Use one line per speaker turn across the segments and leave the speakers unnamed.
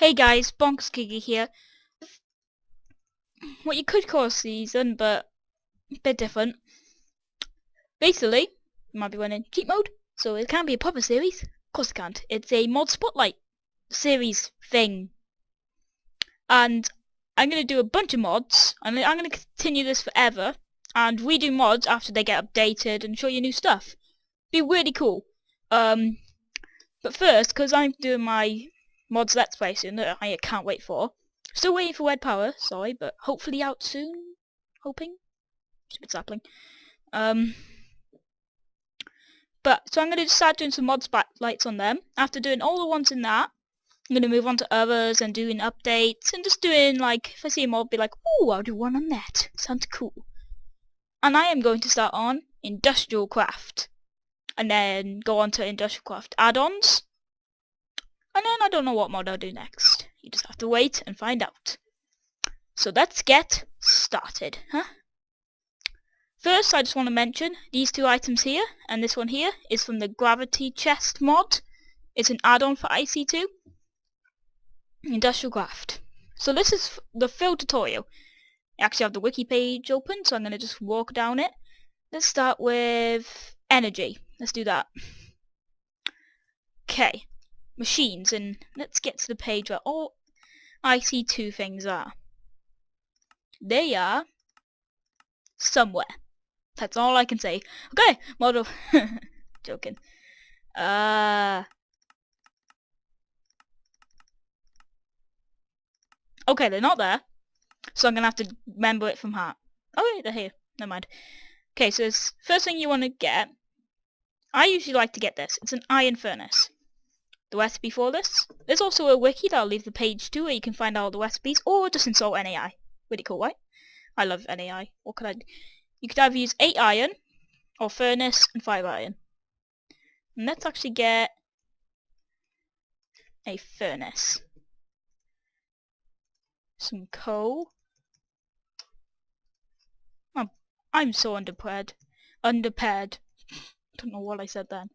Hey guys, Bonkers Kiki here. What you could call a season, but a bit different. Basically, you might be running cheat mode, so it can't be a proper series. Of course it can't. It's a mod spotlight series thing. And I'm going to do a bunch of mods, and I'm going to continue this forever, and redo mods after they get updated and show you new stuff. Be really cool. But first, because I'm doing my mods let's play soon that I can't wait for. Still waiting for Red Power, sorry, but hopefully out soon. Hoping. Stupid sapling. But so I'm gonna start doing some mod spotlights on them. After doing all the ones in that, I'm gonna move on to others and doing updates and just doing like if I see a mod, be like, oh, I'll do one on that. Sounds cool. And I am going to start on Industrial Craft, and then go on to Industrial Craft add-ons. And then I don't know what mod I'll do next. You just have to wait and find out. So let's get started, huh? First, I just want to mention these two items here, and this one here is from the Gravity Chest mod. It's an add-on for Ic2 Industrial Craft. So this is the full tutorial. I actually have the wiki page open, so I'm going to just walk down it. Let's start with energy. Let's do that. Okay. Machines, and let's get to the page where all Ic2 things are. They are somewhere. That's all I can say. Okay, model. Joking. Okay, they're not there, so I'm gonna have to remember it from heart. Oh wait, they're here. Never mind. Okay, so this first thing you want to get, I usually like to get this. It's an iron furnace. The recipe for this. There's also a wiki that I'll leave the page to where you can find all the recipes, or just install NAI. Really cool, right? I love NAI. What could I do? You could either use 8 iron, or furnace and 5 iron. And let's actually get a furnace. Some coal. Oh, I'm so underprepared. Don't know what I said then.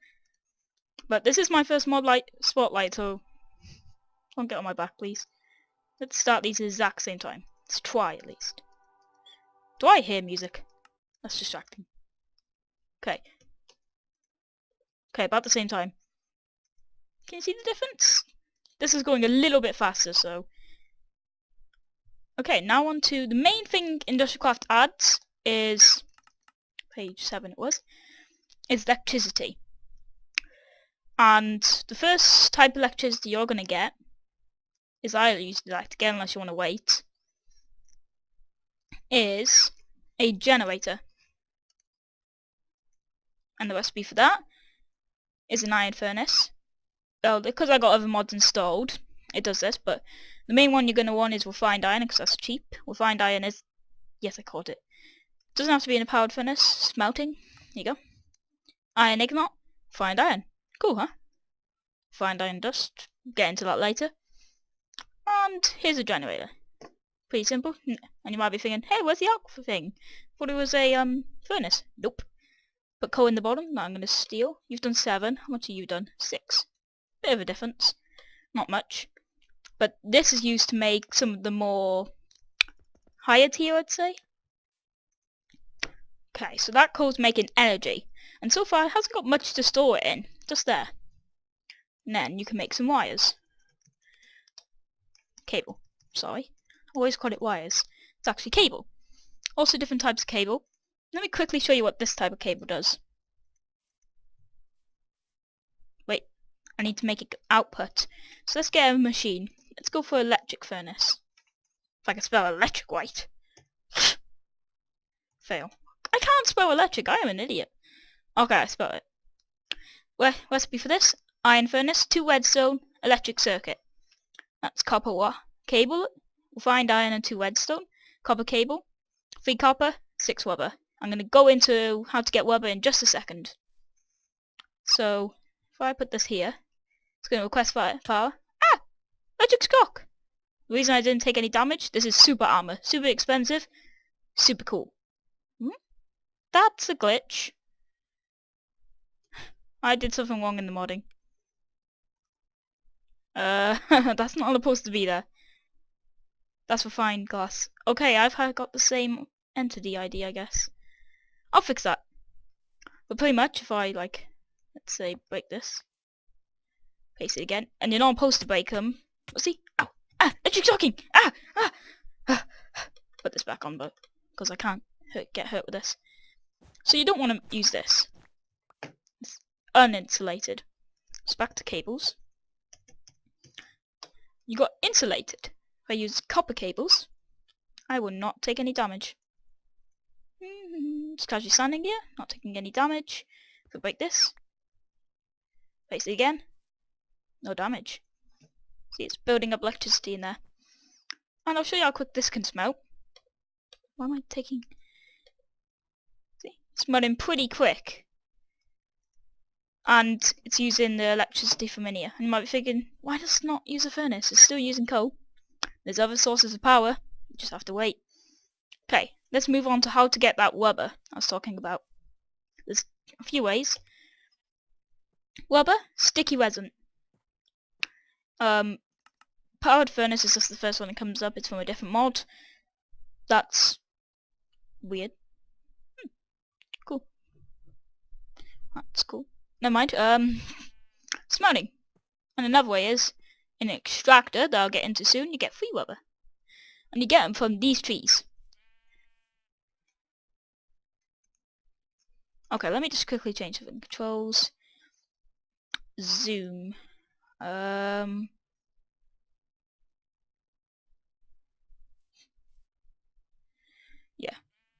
But this is my first mod spotlight, so don't get on my back, please. Let's start these at the exact same time. Let's try at least. Do I hear music? That's distracting. Okay. Okay, about the same time. Can you see the difference? This is going a little bit faster, so... Okay, now on to the main thing Industrial Craft adds is... Page 7 it was. Is electricity. And the first type of electricity you're going to get is I usually like to get unless you want to wait, is a generator. And the recipe for that is an iron furnace. Oh, because I got other mods installed, it does this, but the main one you're going to want is refined iron, because that's cheap. Refined iron is... Yes, I caught it. Doesn't have to be in a powered furnace. Smelting. Here you go. Iron ignite. Refined iron. Cool, huh? Refined iron dust. Get into that later. And here's a generator. Pretty simple. And you might be thinking, hey, where's the arc thing? Thought it was a furnace. Nope. Put coal in the bottom that I'm going to steal. You've done 7. How much have you done? 6. Bit of a difference. Not much. But this is used to make some of the more higher tier, I'd say. Okay, so that coal's making energy. And so far it hasn't got much to store it in. Just there. And then you can make some wires. Cable. Sorry. I always call it wires. It's actually cable. Also different types of cable. Let me quickly show you what this type of cable does. Wait, I need to make it output. So let's get a machine. Let's go for electric furnace. If I can spell electric right. Fail. I can't spell electric, I am an idiot. Okay, I spelled it. Recipe for this, iron furnace, 2 redstone, electric circuit. That's copper cable, refined iron and 2 redstone, copper cable, 3 copper, 6 rubber. I'm going to go into how to get rubber in just a second. So, if I put this here, it's going to request power. Ah! Electric shock! The reason I didn't take any damage, this is super armor. Super expensive, super cool. That's a glitch. I did something wrong in the modding. That's not supposed to be there. That's refined glass. Okay, I've got the same entity ID, I guess. I'll fix that. But pretty much, if I, like, let's say, break this, paste it again, and you're not supposed to break them. See? Ow! Ah! Electric shocking! Ah! Ah! Ah! Put this back on, but because I can't get hurt with this. So you don't want to use this. It's uninsulated. So back to cables. You got insulated. If I use copper cables, I will not take any damage. Just casually standing here, not taking any damage. If I break this, place it again, no damage. See, it's building up electricity in there. And I'll show you how quick this can smelt. Why am I taking... See, it's smelting pretty quick. And it's using the electricity from in here. And you might be thinking, why does it not use a furnace? It's still using coal. There's other sources of power. You just have to wait. Okay, let's move on to how to get that rubber I was talking about. There's a few ways. Rubber, sticky resin. Powered furnace is just the first one that comes up. It's from a different mod. That's weird. Cool. That's cool. Never mind. Smelting. And another way is, in an extractor that I'll get into soon, you get free rubber. And you get them from these trees. Okay, let me just quickly change something. Controls. Zoom. Yeah.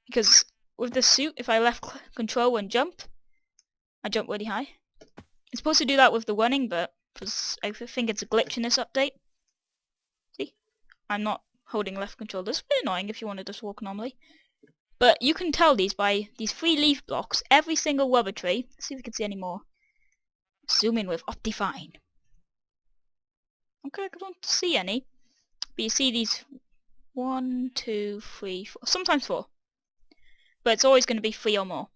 Because with the suit, if I left control and jump, I jump really high. It's supposed to do that with the running, but I think it's a glitch in this update. See? I'm not holding left control. This is a bit annoying if you want to just walk normally. But you can tell these by these 3 leaf blocks. Every single rubber tree. Let's see if we can see any more. Zoom in with Optifine. Okay, I don't see any. But you see these 1, 2, 3, 4. Sometimes 4. But it's always going to be 3 or more.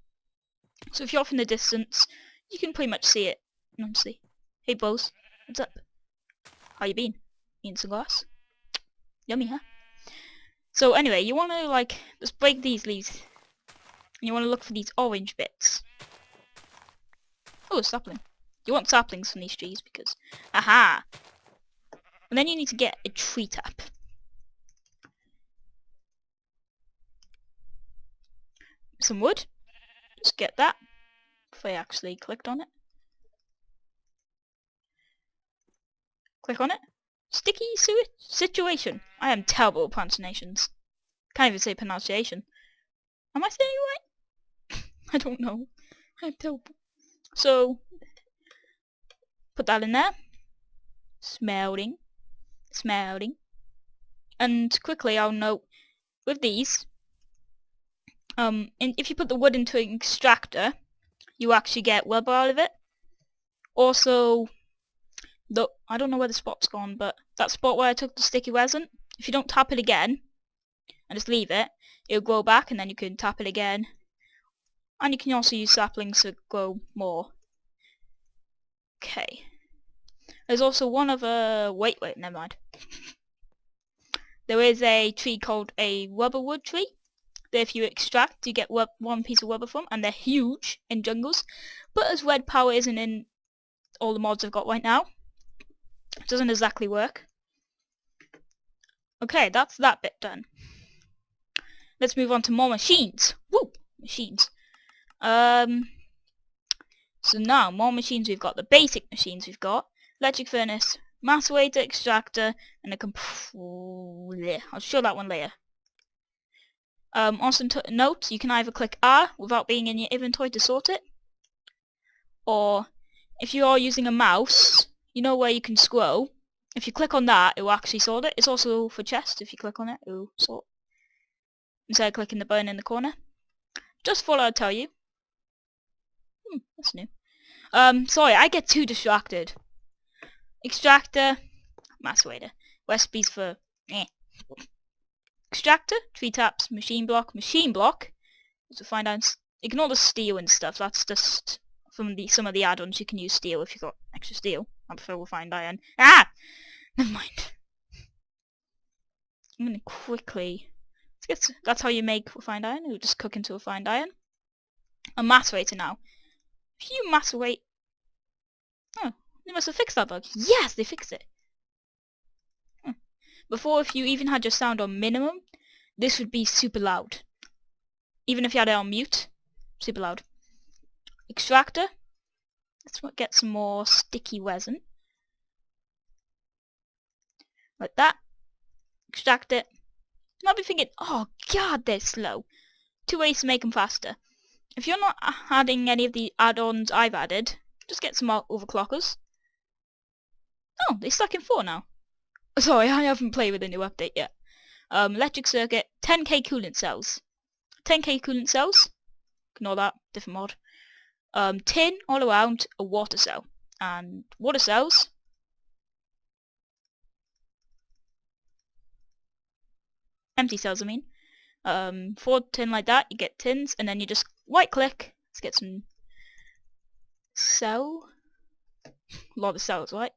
So if you're off in the distance, you can pretty much see it. Honestly. Hey bros, what's up? How you been? Eating some grass? Yummy, huh? So anyway, you want to like just break these leaves, and you want to look for these orange bits. Oh, a sapling. You want saplings from these trees because, aha! And then you need to get a tree tap. Some wood. Just get that. If I actually clicked on it. Click on it. Sticky situation. I am terrible at pronunciations. Can't even say pronunciation. Am I saying it right? I don't know. I'm terrible. So, put that in there. Smelting. Smelting. And quickly I'll note, with these, and if you put the wood into an extractor, you actually get rubber out of it. Also, I don't know where the spot's gone, but that spot where I took the sticky resin, if you don't tap it again, and just leave it, it'll grow back, and then you can tap it again. And you can also use saplings to grow more. Okay. There's also one other... Wait, never mind. There is a tree called a rubber wood tree. That if you extract, you get one piece of rubber from, and they're huge in jungles. But as red power isn't in all the mods I've got right now, it doesn't exactly work. Okay, that's that bit done. Let's move on to more machines. Woo! Machines. So now, more machines. We've got the basic machines. We've got electric furnace, macerator, extractor, and a I'll show that one later. Also note, you can either click R without being in your inventory to sort it, or if you are using a mouse, you know where you can scroll. If you click on that, it will actually sort it. It's also for chests. If you click on it, it will sort. Instead of clicking the button in the corner. Just thought I'd tell you. That's new. Sorry, I get too distracted. Extractor, macerator. Recipes for extractor, tree taps, machine block. To find out, ignore the steel and stuff. That's just from some of the add-ons. You can use steel if you've got extra steel. I prefer refined iron. Ah! Never mind. I'm gonna quickly... That's how you make refined iron. You just cook into refined iron. A macerator now. If you macerate... Oh, they must have fixed that bug. Yes, they fixed it. Before, if you even had your sound on minimum, this would be super loud. Even if you had it on mute, super loud. Extractor. Let's get some more sticky resin. Like that. Extract it. You might be thinking, oh god, they're slow. 2 ways to make them faster. If you're not adding any of the add-ons I've added, just get some more overclockers. Oh, they stuck in 4 now. Sorry, I haven't played with the new update yet. Electric circuit, 10k coolant cells. 10k coolant cells. Ignore that, different mod. Tin all around a water cell. And water cells. Empty cells, I mean. For tin like that, you get tins, and then you just right click. Let's get some cell. A lot of cells, right?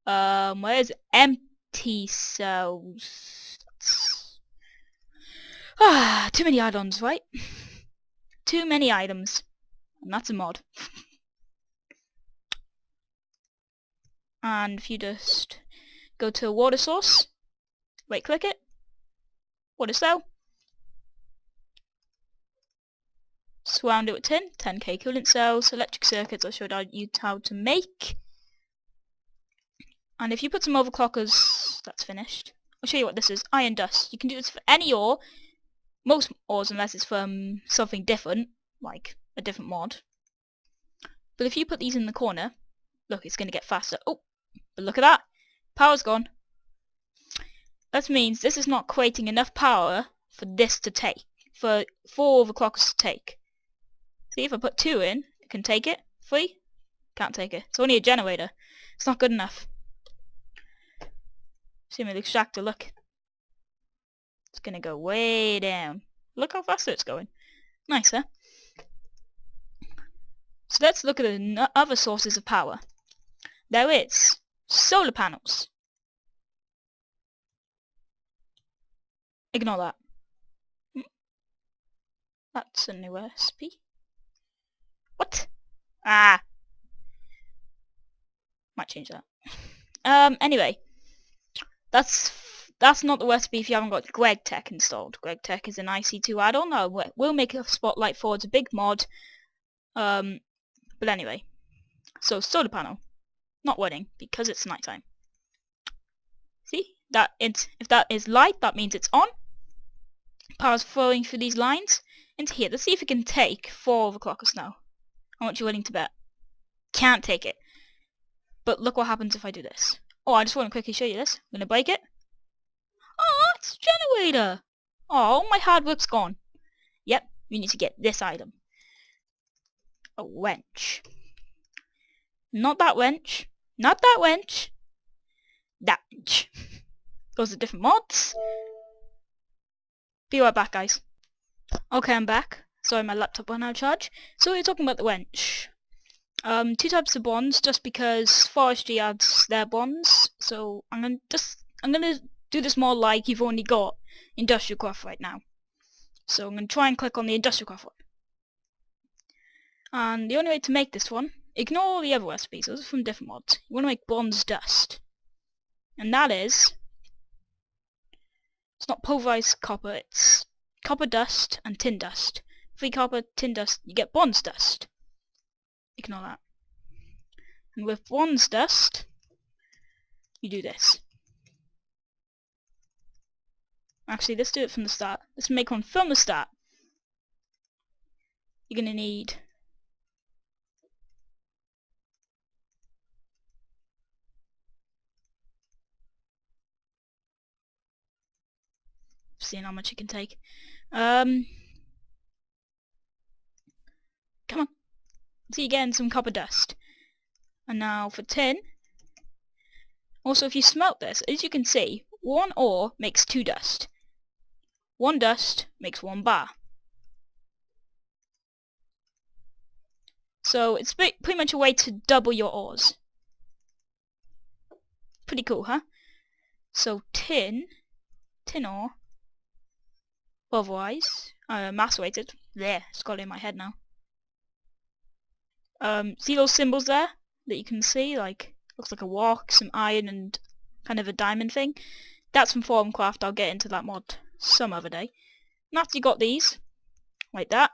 Where's empty cells? Too many add-ons, right? Too many items. And that's a mod. And if you just go to a water source, right click it, water cell, surround it with tin, 10k coolant cells, electric circuits I showed you how to make. And if you put some overclockers, that's finished. I'll show you what this is, iron dust. You can do this for any ore, most ores unless it's from something different, like a different mod. But if you put these in the corner, look, it's going to get faster. Oh, but look at that, power's gone. That means this is not creating enough power for this to take, for 4 overclockers to take. See, if I put 2 in, it can take it. 3, can't take it. It's only a generator. It's not good enough. See my extractor, look. It's gonna go way down. Look how fast it's going. Nice, huh? So let's look at the other sources of power. There is solar panels. Ignore that. That's a new recipe. What? Ah! Might change that. Anyway. That's not the recipe if you haven't got GregTech installed. GregTech is an Ic2 add-on. We'll make a Spotlight for. It's a big mod. But anyway. So, solar panel. Not running, because it's nighttime. See? If that is light, that means it's on. Power's flowing through these lines into here. Let's see if it can take 4 overclockers now. How much are you willing to bet? Can't take it. But look what happens if I do this. Oh, I just want to quickly show you this. I'm going to break it. Oh, it's a generator. Oh, my hard work's gone. Yep, we need to get this item. A wrench. Not that wrench. Not that wrench. That wrench. Those are different mods. Be right back, guys. Okay, I'm back. Sorry, my laptop went out of charge. So we're talking about the wrench. 2 types of bonds, just because forestry adds their bonds. So I'm gonna do this more like you've only got industrial craft right now. So I'm gonna try and click on the industrial craft one. And the only way to make this one, ignore all the other recipes, those are from different mods. You want to make bronze dust. And that is, it's not pulverized copper, it's copper dust and tin dust. 3 copper, tin dust, you get bronze dust. Ignore that. And with bronze dust, you do this. Actually, let's do it from the start. Let's make one from the start. You're gonna need seeing how much it can take. Come on. So you're getting some copper dust. And now for tin. Also, if you smelt this, as you can see, 1 ore makes 2 dust. 1 dust makes 1 bar. So it's pretty much a way to double your ores. Pretty cool, huh? So tin ore, otherwise, macerated. There, it's got it in my head now. See those symbols there that you can see? Like, looks like a walk, some iron, and kind of a diamond thing. That's from Formcraft. I'll get into that mod some other day. And after you got these, like that,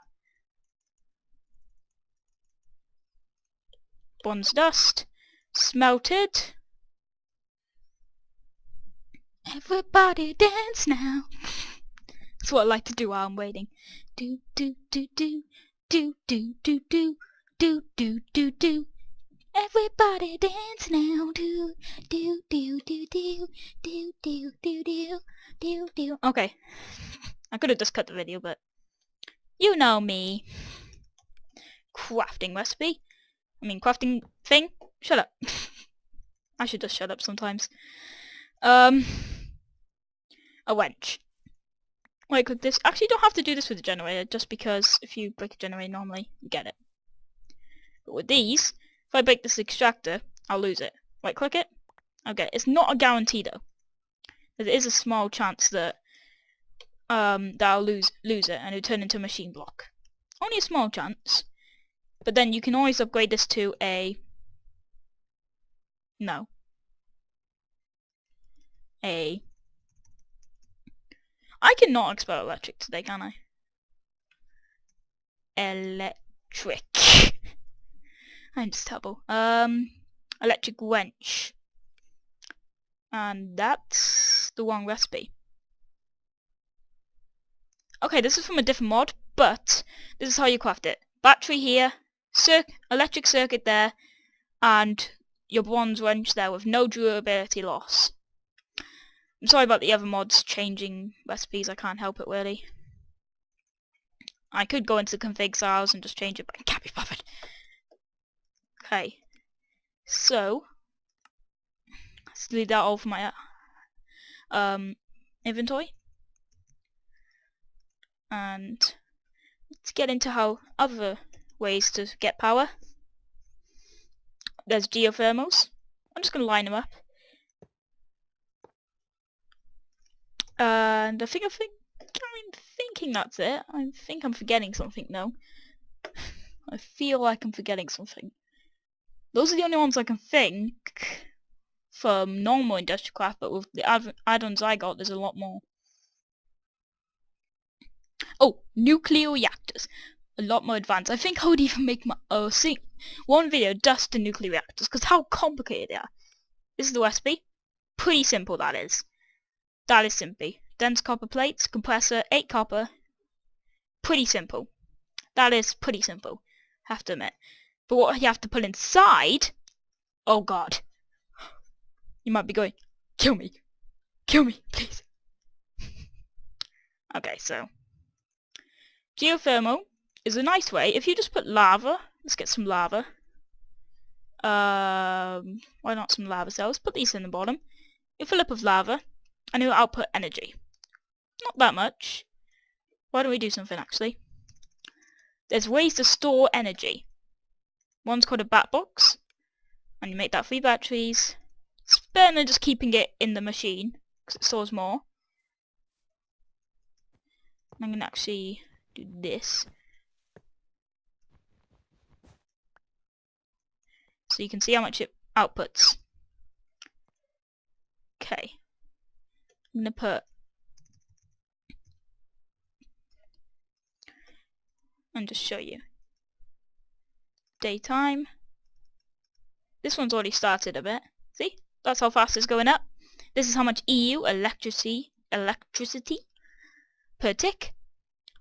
bronze dust, smelted. Everybody dance now. That's what I like to do while I'm waiting. Do do do do do do do do do do do do. Everybody dance now. Do do do do do do do do do do do. Okay, I could have just cut the video, but you know me. Crafting recipe. I mean crafting thing. Shut up. I should just shut up sometimes. A wench. Wait, click this. Actually, you don't have to do this with the generator, just because if you break a generator normally, you get it. But with these, if I break this extractor, I'll lose it. Right click it, I'll get it. It's not a guarantee though. There is a small chance that that I'll lose it and it'll turn into a machine block. Only a small chance. But then you can always upgrade this to a I cannot expel electric today, can I? Electric. I'm just terrible. Electric wrench. And that's the wrong recipe. Okay, this is from a different mod, but this is how you craft it. Battery here, electric circuit there, and your bronze wrench there with no durability loss. I'm sorry about the other mods changing recipes, I can't help it really. I could go into the config files and just change it, but I can't be bothered. Okay, so let's leave that all for my inventory. And let's get into how other ways to get power. There's geothermals. I'm just going to line them up. And I'm thinking that's it. I think I'm forgetting something though. I feel like I'm forgetting something. Those are the only ones I can think from normal industrial craft, but with the add-ons I got, there's a lot more. Oh, nuclear reactors. A lot more advanced. I think I would even make my one video just to nuclear reactors, because how complicated they are. This is the recipe. Pretty simple, that is. That is simply. Dense copper plates, compressor, 8 copper. Pretty simple. That is pretty simple, have to admit. But what you have to put inside... Oh god. You might be going, kill me, please. Okay, so... geothermal is a nice way. If you just put lava, let's get some lava. Why not some lava cells? Put these in the bottom. You fill up with lava, and it will output energy. Not that much. Why don't we do something actually? There's ways to store energy. One's called a bat box, and you make that 3 batteries. It's better than just keeping it in the machine, because it stores more. I'm going to actually do this. So you can see how much it outputs. Okay. I'm going to put... and just show you. Daytime. This one's already started a bit. See? That's how fast it's going up. This is how much EU electricity per tick.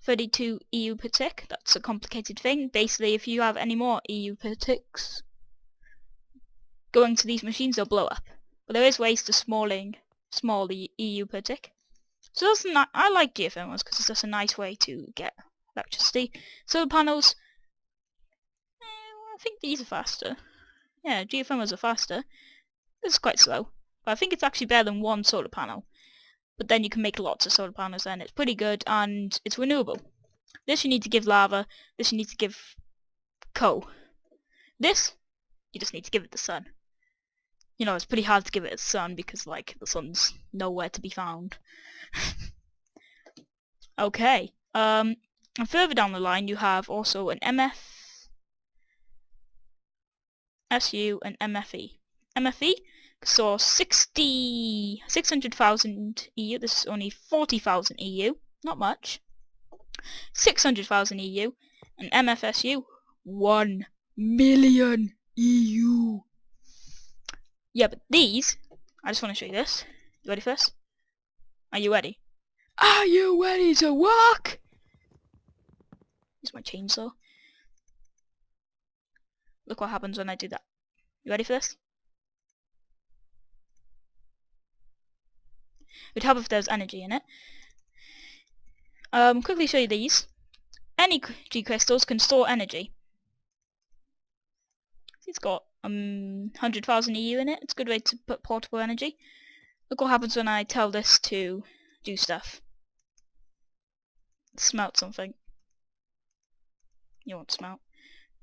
32 EU per tick. That's a complicated thing. Basically, if you have any more EU per ticks going to these machines, they'll blow up. But there is ways to small the EU per tick. So that's I like geothermals because it's just a nice way to get electricity. Solar panels, I think these are faster. Yeah, geothermals are faster. This is quite slow, but I think it's actually better than one solar panel. But then you can make lots of solar panels and it's pretty good and it's renewable. This you need to give lava, this you need to give coal. This, you just need to give it the sun. you know, it's pretty hard to give it a sun because, like, the sun's nowhere to be found. Okay. And further down the line, you have also an MF, SU, and MFE. MFE saw 600,000 EU. This is only 40,000 EU. Not much. 600,000 EU. And MFSU, 1 million EU. Yeah, but these, I just want to show you this. You ready for this? Are you ready? Are you ready to walk? Here's my chainsaw. Look what happens when I do that. You ready for this? It would help if there's energy in it. Quickly show you these. Any G crystals can store energy. It's got 100,000 EU in it. It's a good way to put portable energy. Look what happens when I tell this to do stuff. Smelt something. You won't smelt.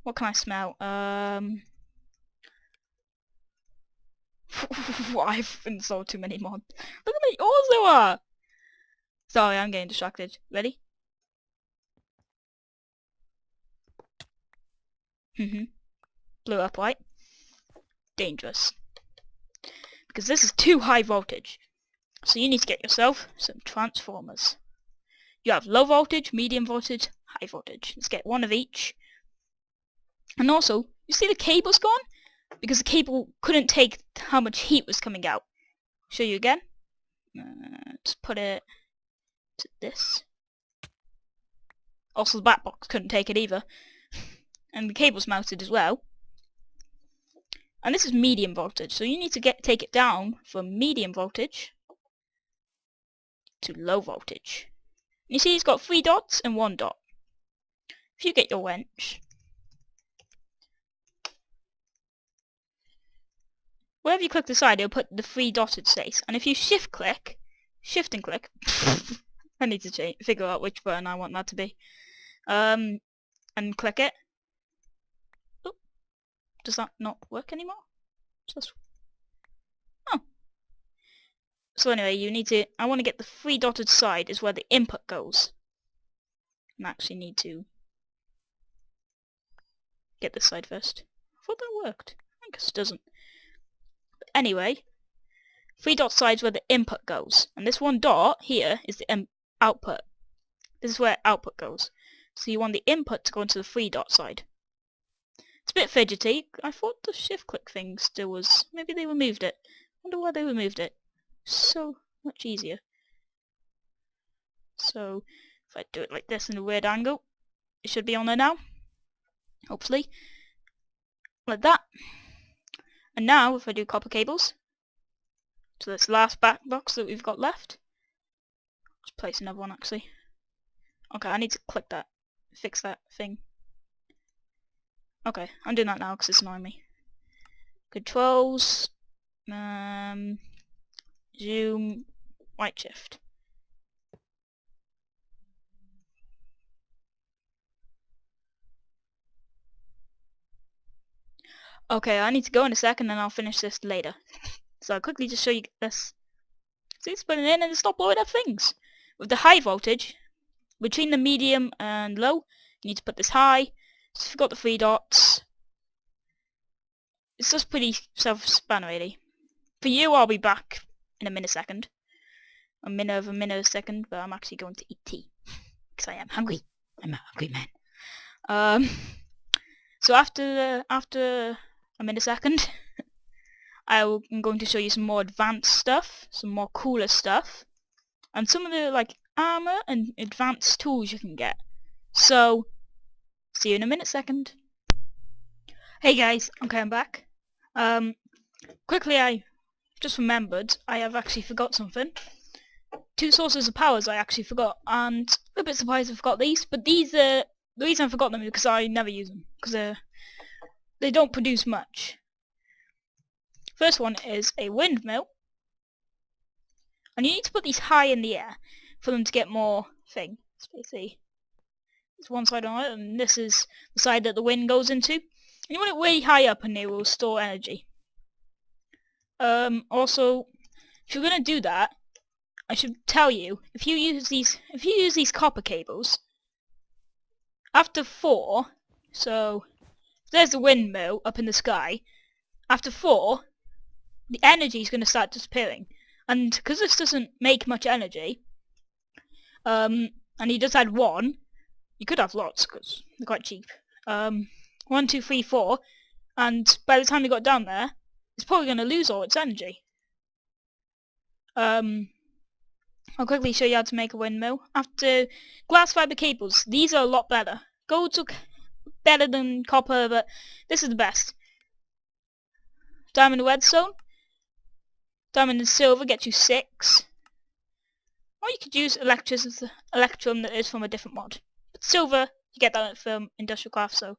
What can I smelt? I've installed too many mods. Look at the ores there are! Sorry, I'm getting distracted. Ready? Blew up, right? Dangerous. Because this is too high voltage. So you need to get yourself some transformers. You have low voltage, medium voltage, high voltage. Let's get one of each. And also, you see the cable's gone? Because the cable couldn't take how much heat was coming out. Show you again. Let's put it to this. Also the back box couldn't take it either. And the cable's melted as well. And this is medium voltage, so you need to take it down from medium voltage to low voltage. And you see it's got 3 dots and 1 dot. If you get your wrench, wherever you click the side, it'll put the 3 dotted space. And if you shift and click, I need to figure out which button I want that to be. And click it. Oh, does that not work anymore? Oh. So anyway, you need to, I want to get the 3 dotted side is where the input goes. And I actually need to get this side first. I thought that worked. I guess it doesn't. But anyway, 3 dot sides where the input goes. And this 1 dot here is the output. This is where output goes. So you want the input to go into the 3 dot side. It's a bit fidgety. I thought the shift click thing still was... Maybe they removed it. I wonder why they removed it. So much easier. So if I do it like this in a weird angle, it should be on there now. Hopefully. Like that. And now if I do copper cables to this last back box that we've got left. Let's place another one actually. Okay, I need to click that. Fix that thing. Okay, I'm doing that now because it's annoying me. Controls, zoom, right shift. Okay, I need to go in a second and I'll finish this later. So I'll quickly just show you this. See, it's putting in and it's not blowing up things. With the high voltage, between the medium and low, you need to put this high. So if you've got the 3 dots, it's just pretty self-explanatory. For you, I'll be back in a millisecond. A millisecond, but I'm actually going to eat tea. Because I am hungry. I'm a hungry man. So after a millisecond, I'm going to show you some more advanced stuff, some more cooler stuff, and some of the like armor and advanced tools you can get. So, see you in a millisecond. Hey guys, okay, I'm back. Quickly, I just remembered I have actually forgot something. 2 sources of powers I actually forgot, and I'm a bit surprised I forgot these, but these are, the reason I forgot them is because I never use them, because they don't produce much. First one is a windmill, and you need to put these high in the air for them to get more thing. See, it's one side on it, and this is the side that the wind goes into. And you want it way high up and they will store energy. Also, if you're gonna do that, I should tell you, if you use these copper cables, after 4, so there's the windmill up in the sky. After 4, the energy is going to start disappearing, and because this doesn't make much energy, and he does add 1, you could have lots because they're quite cheap. 1, 2, 3, 4, and by the time you got down there, it's probably going to lose all its energy. I'll quickly show you how to make a windmill. After glass fiber cables, these are a lot better. Gold's better than copper, but this is the best. Diamond and redstone. Diamond and silver get you 6. Or you could use electrum that is from a different mod. But silver, you get that from industrial craft, so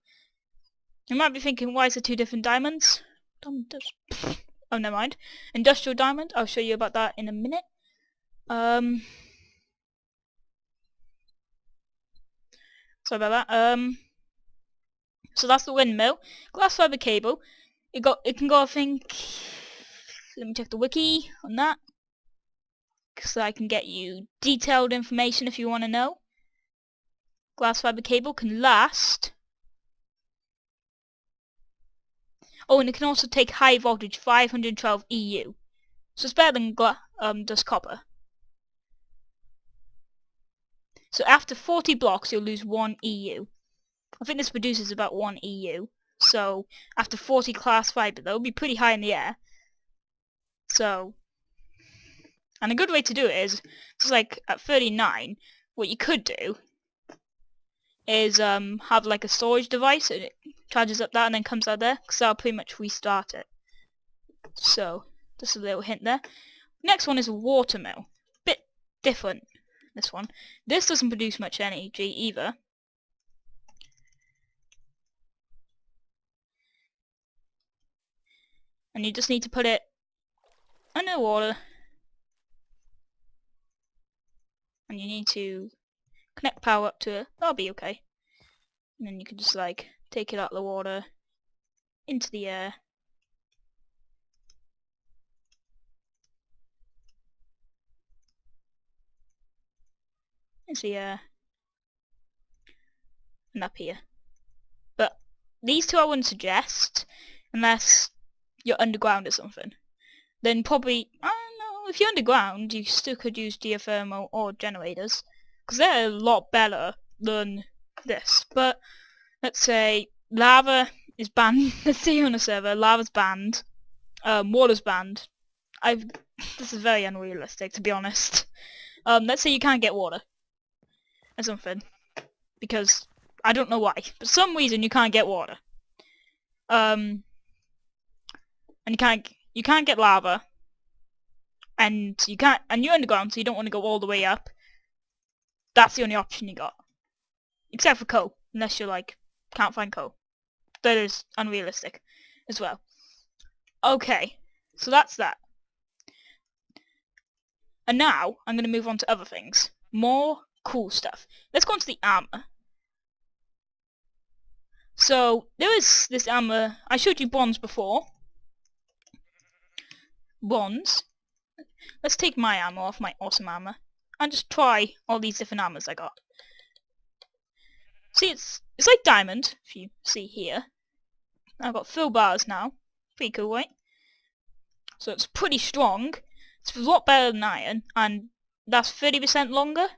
you might be thinking, why is there 2 different diamonds? Oh, never mind. Industrial diamond, I'll show you about that in a minute. Sorry about that. So that's the windmill. Glass fiber cable. It can go, I think. Let me check the wiki on that, so I can get you detailed information if you want to know. Glass fiber cable can last. Oh, and it can also take high voltage, 512 EU. So it's better than does copper. So after 40 blocks, you'll lose 1 EU. I think this produces about 1 EU. So after 40 glass fiber, that would be pretty high in the air. So, and a good way to do it is, just like at 39, what you could do is have like a storage device, and it charges up that and then comes out there, because that'll pretty much restart it. So, just a little hint there. Next one is a water mill. Bit different, this one. This doesn't produce much energy either. And you just need to put it under water. And you need to connect power up to it. That'll be okay. And then you can just like take it out of the water into the air. Into the air. And up here. But these two I wouldn't suggest unless you're underground or something. Then probably, I don't know, if you're underground you still could use geothermal or generators, because they're a lot better than this. But let's say lava is banned. Let's say you're on a server, lava's banned, water's banned. This is very unrealistic, to be honest. Let's say you can't get water or something, because I don't know why, but for some reason you can't get water. And you can't get lava, and you're underground, so you don't want to go all the way up. That's the only option you got, except for coal, unless you're like can't find coal. That is unrealistic as well. Okay, so that's that. And now I'm going to move on to other things, more cool stuff. Let's go on to the armor. So there is this armor. I showed you bronze before. Bronze. Let's take my armor off, my awesome armor, and just try all these different armors I got. See, it's like diamond, if you see here. I've got full bars now. Pretty cool, right? So it's pretty strong. It's a lot better than iron, and that's 30% longer.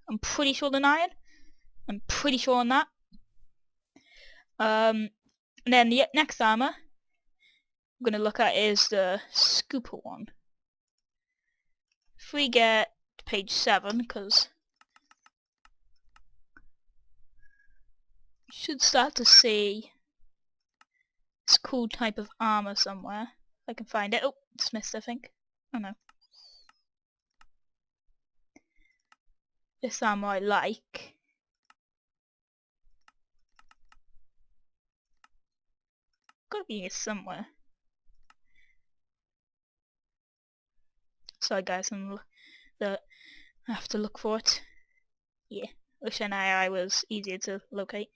I'm pretty sure than iron. I'm pretty sure on that. And then the next armor I'm going to look at is the scooper one. If we get to page 7, because you should start to see this cool type of armor somewhere. If I can find it. Oh, it's missed, I think. Oh no. This armor I like. Gotta be here somewhere. Sorry guys, I have to look for it. Yeah, wish NII was easier to locate.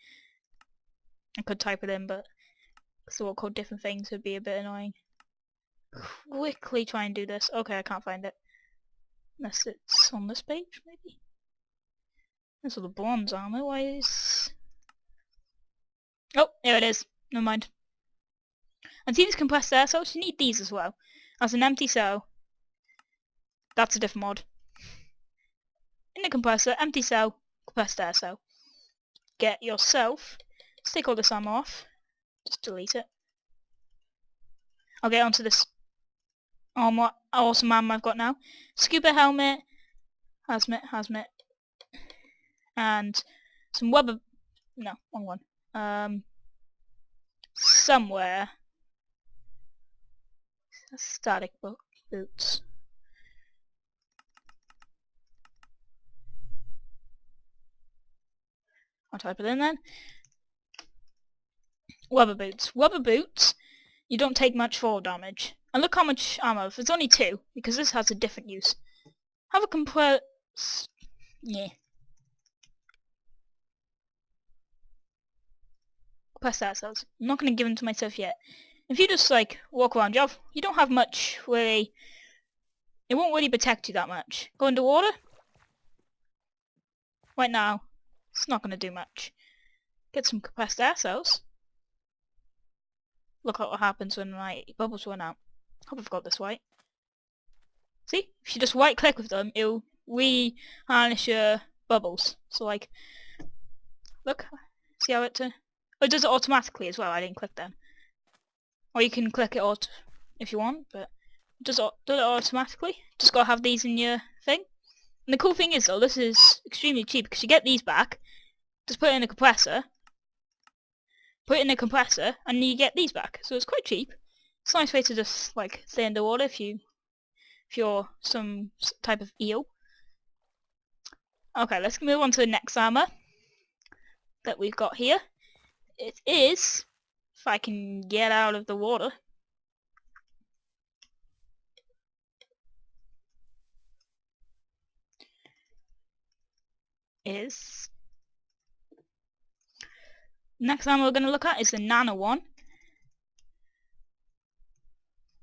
I could type it in, but because they're all called different things, it would be a bit annoying. quickly try and do this. Okay, I can't find it. Unless it's on this page, maybe? That's all the bronze armor. Why is... Oh, there it is. Never mind. And see these compressed air cells? You need these as well. As an empty cell. That's a different mod. In the compressor, empty cell, compressed air cell. Get yourself... Let's take all this armor off. Just delete it. I'll get onto this awesome armor I've got now. Scuba helmet, hazmat, and some weather... No, wrong one. Somewhere. Static boots. I'll type it in then. Weather boots. Weather boots, you don't take much fall damage. And look how much ammo. It's only 2, because this has a different use. Have a compress... Yeah. Compressed air cells. I'm not going to give them to myself yet. If you just, like, walk around, you don't have much, really... It won't really protect you that much. Go underwater? Right now. It's not going to do much. Get some compressed air cells. Look at what happens when my bubbles run out. Hope I've got this right. See? If you just right click with them, it'll re-harness your bubbles. So like, look, see how it... Oh, it does it automatically as well, I didn't click them. Or you can click it if you want, but it does it automatically. Just gotta have these in your thing. And the cool thing is though, this is extremely cheap because you get these back, just put it in a compressor, and you get these back. So it's quite cheap. It's a nice way to just like stay underwater if you're some type of eel. Okay, let's move on to the next armor that we've got here. It is, if I can get out of the water, next armor we're going to look at is the nano one.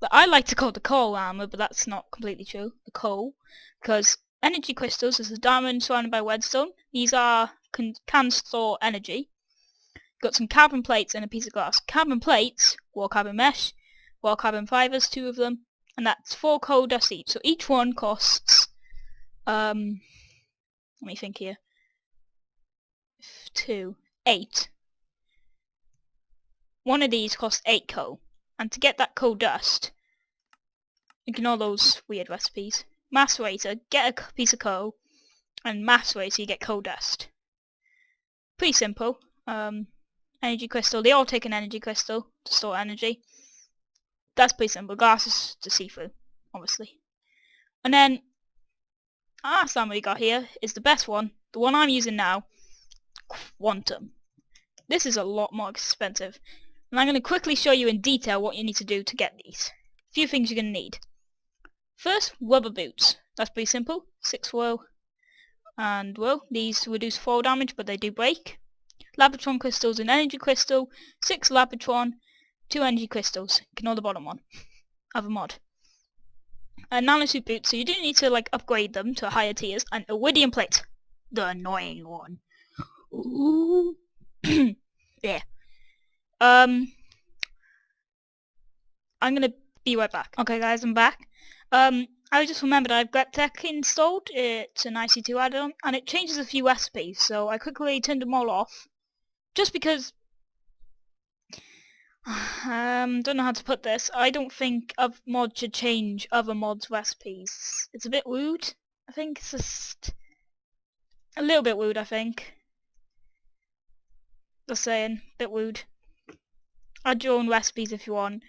But I like to call it the coal armor, but that's not completely true. The coal, because energy crystals is a diamond surrounded by redstone. These can store energy. Got some carbon plates and a piece of glass. Carbon plates, wall carbon mesh, wall carbon fibers, 2 of them, and that's 4 coal dust each. So each one costs, let me think here, 8. One of these costs 8 coal. And to get that coal dust, ignore those weird recipes. Macerator, get a piece of coal, and macerator, you get coal dust. Pretty simple. Energy crystal, they all take an energy crystal to store energy. That's pretty simple. Glass is to see through, obviously. And then, our last armor we got here is the best one, the one I'm using now, Quantum. This is a lot more expensive. And I'm going to quickly show you in detail what you need to do to get these. A few things you're going to need. First, rubber boots. That's pretty simple. 6 wool. And, well, these reduce fall damage, but they do break. Labratron crystals, an energy crystal, 6 Labratron, 2 energy crystals. Ignore the bottom one. Other mod. Nanosuit boots, so you do need to, like, upgrade them to higher tiers. And iridium plate. The annoying one. Ooh. Yeah. I'm gonna be right back. Okay guys, I'm back. I just remembered I've got Tech installed. It's an Ic2 add-on, and it changes a few recipes, so I quickly turned them all off. Just because... don't know how to put this. I don't think mods should change other mods' recipes. It's a bit rude, I think. It's just... a little bit rude, I think. Just saying, bit rude. Add your own recipes if you want,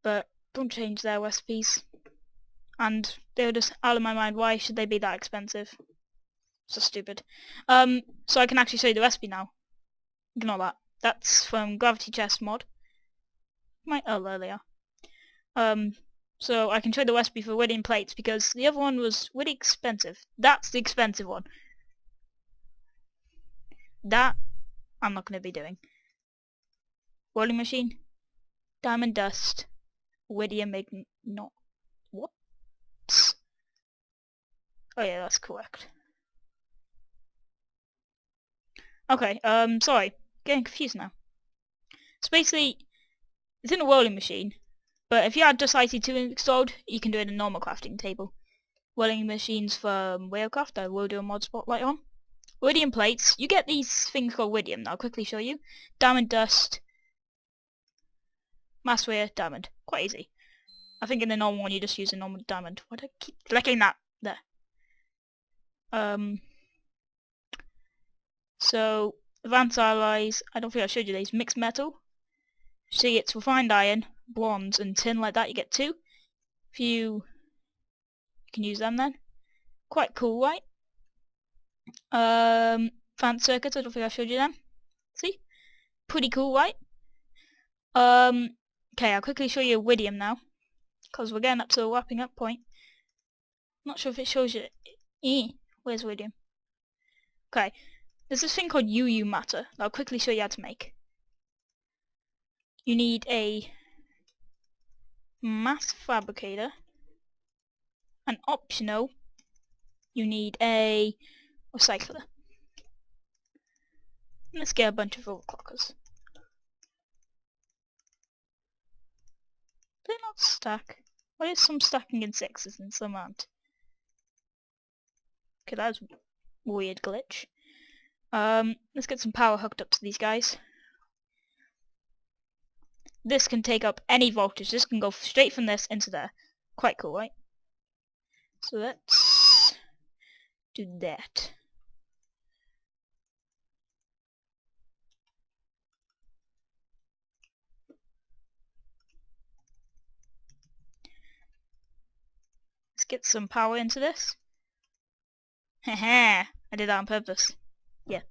but don't change their recipes. And they were just out of my mind, why should they be that expensive? So stupid. So I can actually show you the recipe now. Ignore that. That's from Gravity Chest mod. Oh, there they are. So I can show you the recipe for iridium plates because the other one was really expensive. That's the expensive one. That I'm not going to be doing. Rolling machine, diamond dust, Iridium not what? Oh yeah, that's correct. Okay, sorry, getting confused now. So basically, it's in a welding machine, but if you had just Ic2 installed, you can do it in a normal crafting table. Welding machines for Railcraft, I will do a mod spotlight on. Iridium plates, you get these things called iridium, I'll quickly show you. Diamond dust, massware, diamond. Quite easy. I think in the normal one you just use a normal diamond. Why do I keep clicking that? There. So, advanced alloys, I don't think I showed you these. Mixed metal. See, it's refined iron, bronze, and tin like that. You get two. If you can use them then. Quite cool, right? Advanced circuits, I don't think I showed you them. See? Pretty cool, right? Okay, I'll quickly show you iridium now, because we're getting up to the wrapping up point. Not sure if it shows you. Where's iridium? Okay, there's this thing called UU matter that I'll quickly show you how to make. You need a mass fabricator, and optional, you need a recycler. Let's get a bunch of overclockers. They not stack. Why is some stacking in 6s and some aren't? Okay, that's a weird glitch. Let's get some power hooked up to these guys. This can take up any voltage. This can go straight from this into there. Quite cool, right? So let's do that. Let's get some power into this. Haha, I did that on purpose. Yeah.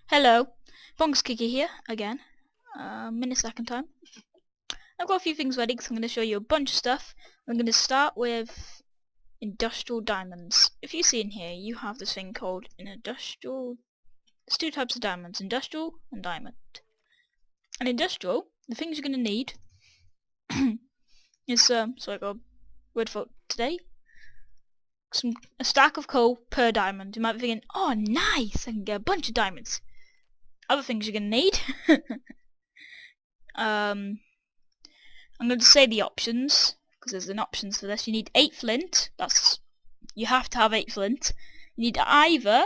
Hello, Bongs Kiki here again. In a second time. I've got a few things ready because I'm going to show you a bunch of stuff. I'm going to start with industrial diamonds. If you see in here, you have this thing called an industrial. There's two types of diamonds: industrial and diamond. And industrial, the things you're going to need is sorry, I got a word for today. A stack of coal per diamond. You might be thinking, oh nice, I can get a bunch of diamonds. Other things you're going to need. I'm going to say the options, because there's an options for this. You need 8 flint. You have to have 8 flint. You need either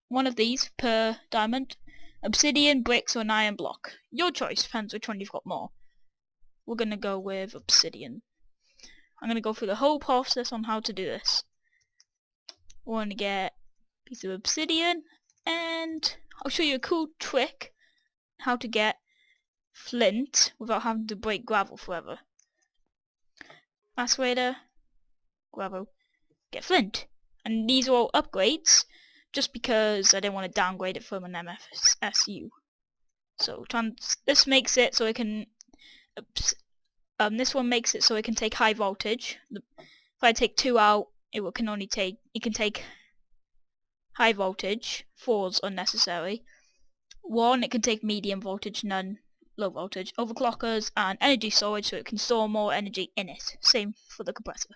one of these per diamond, obsidian, bricks, or an iron block. Your choice, depends which one you've got more. We're going to go with obsidian. I'm going to go through the whole process on how to do this. We're going to get a piece of obsidian, and I'll show you a cool trick how to get flint without having to break gravel forever. Macerator, gravel, get flint. And these are all upgrades, just because I didn't want to downgrade it from an MFSU. So this makes it so it can. This one makes it so it can take high voltage. If I take 2 out, it can take high voltage. 4's unnecessary. 1, it can take medium voltage, none low voltage. Overclockers and energy storage, so it can store more energy in it. Same for the compressor.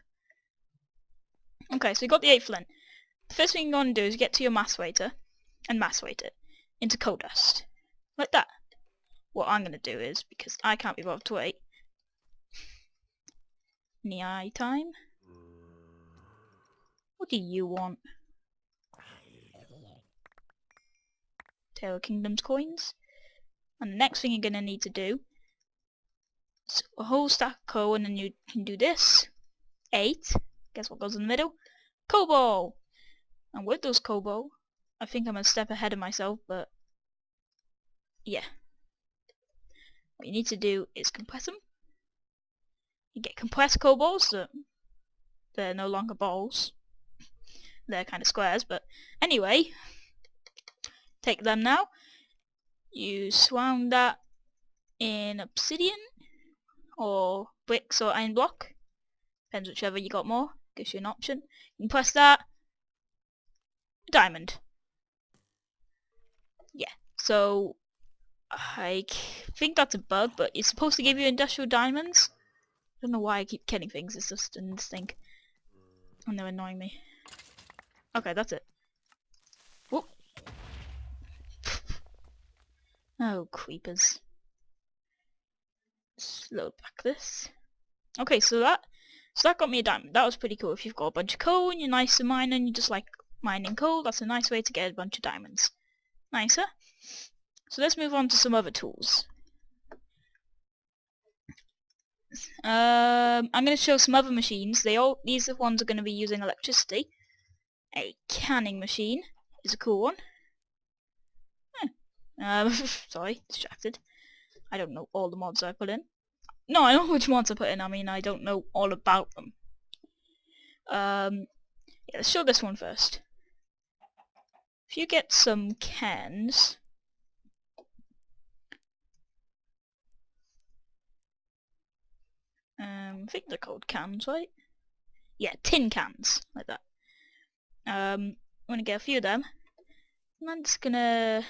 Okay, so you got the 8 flint. The first thing you're going to do is get to your macerator and macerate it into coal dust. Like that. What I'm going to do is, because I can't be bothered to wait, Night time. What do you want? Taylor Kingdom's coins. And the next thing you're going to need to do is a whole stack of coal, and then you can do this. 8. Guess what goes in the middle? Cobalt! And with those cobalt, I think I'm a step ahead of myself, but yeah. What you need to do is compress them. You get compressed cobalts, so they're no longer balls. They're kind of squares, but anyway, take them now. You surround that in obsidian, or bricks or iron block. Depends whichever you got more, gives you an option. You can press that. Diamond. Yeah, So I think that's a bug, but it's supposed to give you industrial diamonds. I don't know why I keep killing things, it's just an instinct. And they're annoying me. Okay, that's it. Whoop. Oh, creepers. Let's load back this. Okay, so that got me a diamond. That was pretty cool. If you've got a bunch of coal and you're nice to mine and you just like mining coal, that's a nice way to get a bunch of diamonds. Nicer. So let's move on to some other tools. I'm going to show some other machines. These are ones are going to be using electricity. A canning machine is a cool one. Sorry, distracted. I don't know all the mods I put in. No, I know which mods I put in. I mean, I don't know all about them. Yeah, let's show this one first. If you get some cans, I think they're called cans, right? Yeah, tin cans, like that. I'm gonna get a few of them. And I'm just gonna...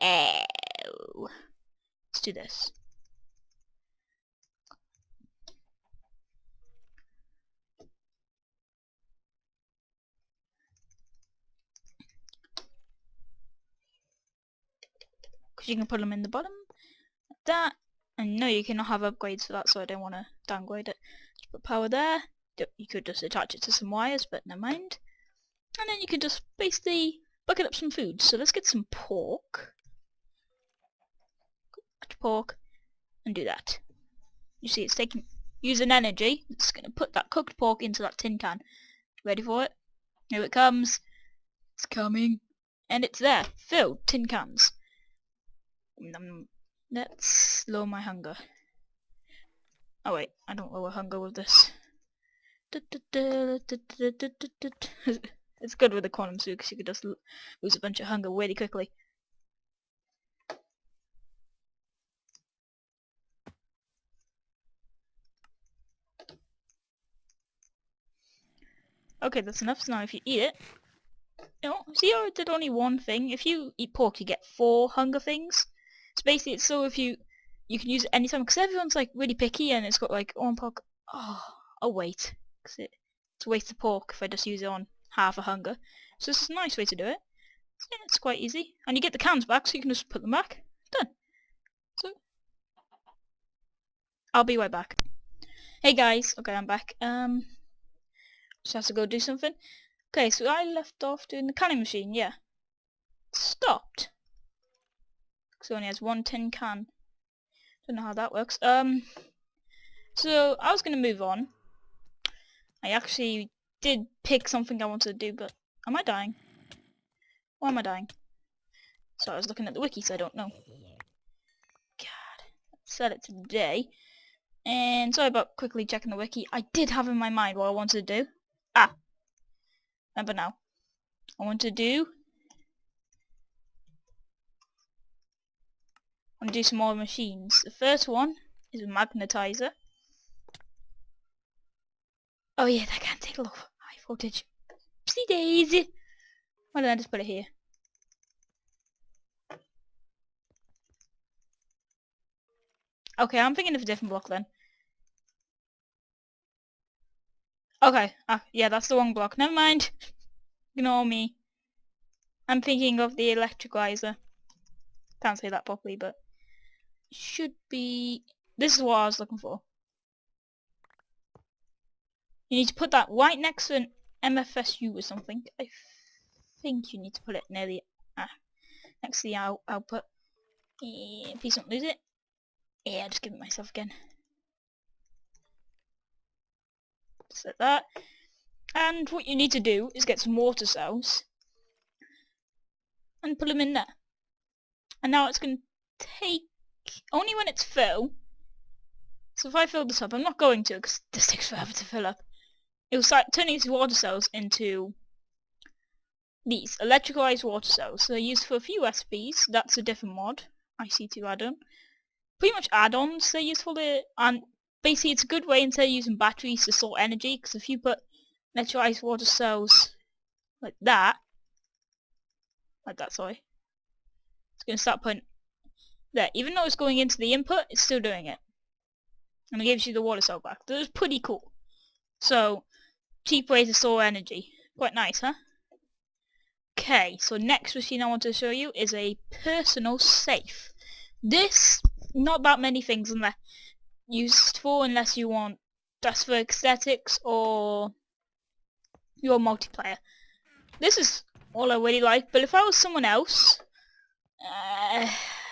Oh. Let's do this. Because you can put them in the bottom, like that. And no, you cannot have upgrades for that, so I don't want to downgrade it. Just put power there. You could just attach it to some wires, but never mind. And then you can just basically bucket up some food. So let's get some pork. Pork. And do that. You see it's using energy. It's going to put that cooked pork into that tin can. Ready for it? Here it comes. It's coming. And it's there. Filled. Tin cans. Let's lower my hunger. Oh wait, I don't lower hunger with this. It's good with the quantum suit because you could just lose a bunch of hunger really quickly. Okay, that's enough. So now if you eat it, see how I did only one thing? If you eat pork, you get 4 hunger things. So basically, it's so if you can use it anytime, because everyone's like really picky and it's got like one pork. Oh, I'll wait, because it's a waste of pork if I just use it on half a hunger. So this is a nice way to do it. So yeah, it's quite easy, and you get the cans back, so you can just put them back. Done. So I'll be right back. Hey guys, okay, I'm back. Just have to go do something. Okay, so I left off doing the canning machine. Yeah, stopped. So it only has 1 tin can. Don't know how that works. So I was gonna move on. I actually did pick something I wanted to do, but am I dying? Why am I dying? So I was looking at the wiki, so I don't know. God, set it to today. And sorry about quickly checking the wiki. I did have in my mind what I wanted to do. Ah, remember now. I want to do some more machines. The first one is a magnetizer. Oh yeah, that can take a lot of high voltage. Oopsie daisy. Why did I just put it here? Okay, I'm thinking of a different block then. Okay, yeah, that's the wrong block. Never mind. Ignore me. I'm thinking of the electric-izer. Can't say that properly, but it should be... This is what I was looking for. You need to put that right next to an MFSU or something. I think you need to put it near the... next to the output. Please don't lose it. Yeah, just give it myself again. Just like that. And what you need to do is get some water cells and put them in there. And now it's going to take only when it's full. So if I fill this up, I'm not going to because this takes forever to fill up. It will start turning these water cells into these electricalized water cells. So they're used for a few recipes. That's a different mod. Ic2 add-on. Pretty much add-ons they're used for it, and basically it's a good way instead of using batteries to store energy, because if you put electrolized water cells like that, sorry, going to start putting there. Even though it's going into the input, it's still doing it. And it gives you the water cell back. That was pretty cool. So, cheap way to store energy. Quite nice, huh? Okay, so next machine I want to show you is a personal safe. This, not that many things unless used for unless you want just for aesthetics or your multiplayer. This is all I really like, but if I was someone else,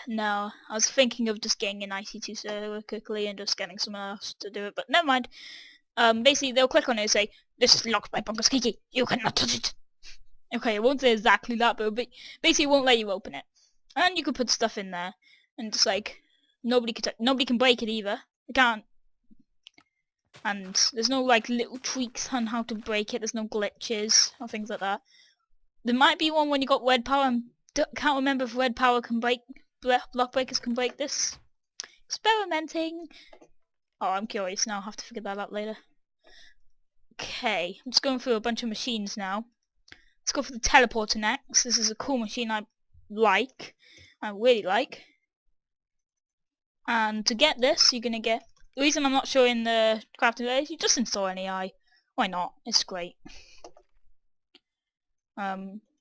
no, I was thinking of just getting an Ic2 server quickly and just getting someone else to do it, but never mind. Basically they'll click on it and say, "This is locked by Bungus Kiki, you cannot touch it." Okay, it won't say exactly that, but basically it won't let you open it. And you could put stuff in there, and just like, nobody can break it either. You can't. And there's no like little tweaks on how to break it, there's no glitches or things like that. There might be one when you got red power, and can't remember if red power can break, block breakers can break this. Experimenting! Oh, I'm curious now, I'll have to figure that out later. Okay, I'm just going through a bunch of machines now. Let's go for the teleporter next. This is a cool machine I really like. And to get this, you're gonna get... The reason I'm not showing the crafting is you just install an AI. Why not? It's great.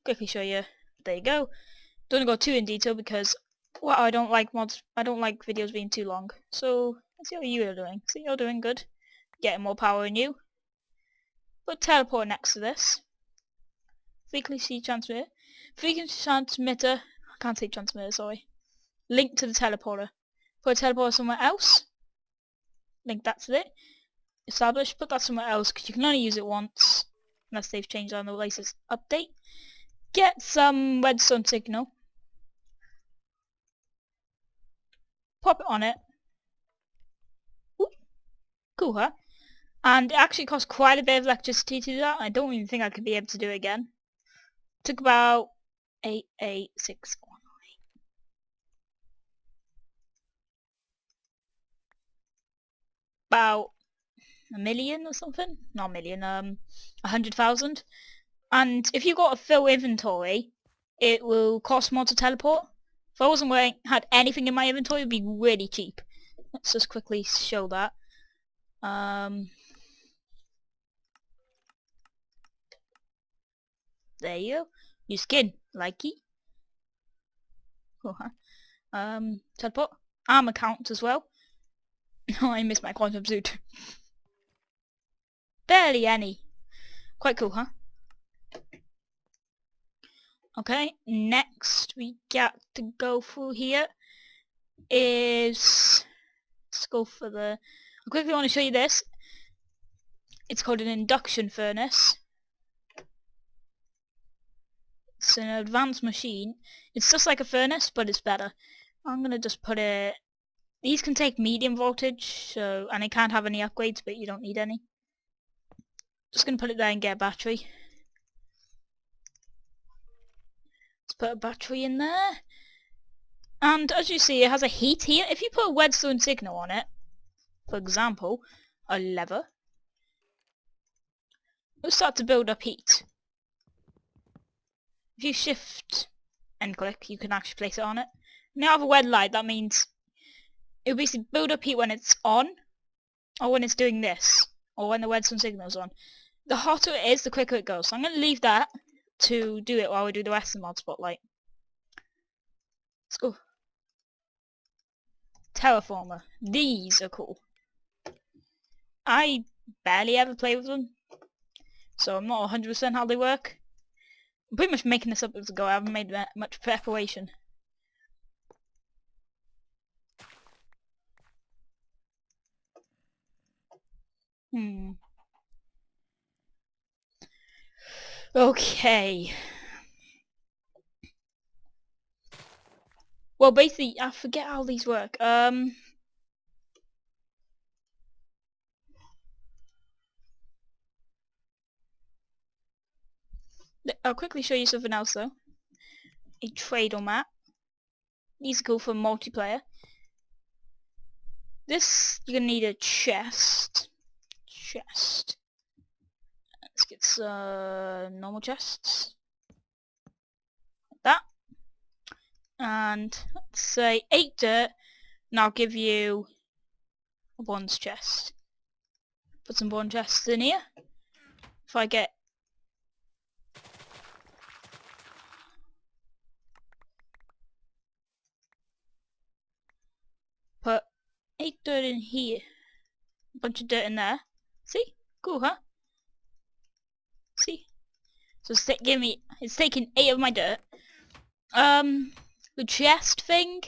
Quickly show you. There you go. Don't go too in detail because, well, I don't like mods. I don't like videos being too long. So let's see how you are doing. See, you're doing good. Getting more power in you. Put teleport next to this. Frequency transmitter. Frequency transmitter. I can't say transmitter. Sorry. Link to the teleporter. Put a teleporter somewhere else. Link that to it. Establish. Put that somewhere else because you can only use it once unless they've changed on the latest update. Get some redstone signal. Pop it on it. Ooh, cool, huh? And it actually costs quite a bit of electricity to do that. I don't even think I could be able to do it again. Took about 886. About a million or something? Not a million, 100,000. And if you got a full inventory, it will cost more to teleport. If I wasn't had anything in my inventory, it would be really cheap. Let's just quickly show that. There you go. New skin, likey. Cool, huh? Teleport. Armor counts as well. Oh, I missed my quantum suit. Barely any. Quite cool, huh? Okay, next we got to go through here is... Let's go for the... I quickly want to show you this. It's called an induction furnace. It's an advanced machine. It's just like a furnace, but it's better. I'm gonna just put it... These can take medium voltage, so, and it can't have any upgrades, but you don't need any. Just gonna put it there and get a battery. Let's put a battery in there. And as you see, it has a heat here. If you put a redstone signal on it, for example, a lever, it'll start to build up heat. If you shift and click, you can actually place it on it. Now I have a red light, that means it'll basically build up heat when it's on, or when it's doing this, or when the redstone signal's on. The hotter it is, the quicker it goes. So I'm going to leave that to do it while we do the rest of the mod spotlight. Let's go. Terraformer. These are cool. I barely ever play with them, so I'm not 100% how they work. I'm pretty much making this up as I go. I haven't made much preparation. Okay. Well, basically, I forget how these work. I'll quickly show you something else though. A trader map. These are cool for multiplayer. This, you're gonna need a chest. Let's get some normal chests. Like that. and let's say 8 dirt, and I'll give you a bronze chest. Put some bronze chests in here. If I get... Put 8 dirt in here. A bunch of dirt in there. See? Cool, huh? See? So it's taking 8 of my dirt. The chest thing.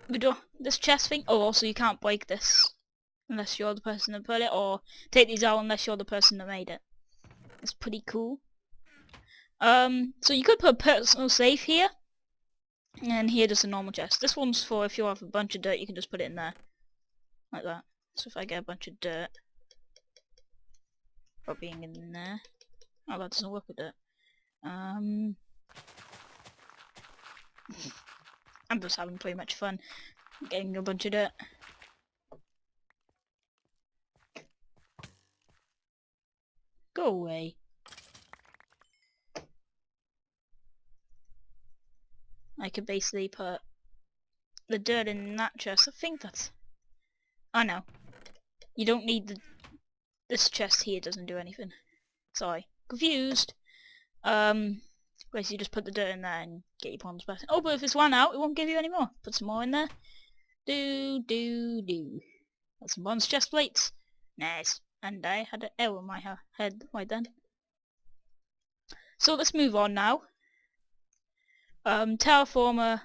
We do this chest thing. Oh, also you can't break this unless you're the person that put it, or take these out unless you're the person that made it. It's pretty cool. So you could put a personal safe here, and here just a normal chest. This one's for if you have a bunch of dirt, you can just put it in there, like that. So if I get a bunch of dirt, probably in there. Oh, that doesn't work with dirt. I'm just having pretty much fun getting a bunch of dirt. Go away. I could basically put the dirt in that chest. I think that's... Oh no. You don't need the... This chest here doesn't do anything. Sorry. Confused. Basically just put the dirt in there and get your pawns back. Oh, but if it's one out, it won't give you any more. Put some more in there. Do. Got some bronze chest plates. Nice. And I had an arrow in my head right then. So let's move on now. Terraformer,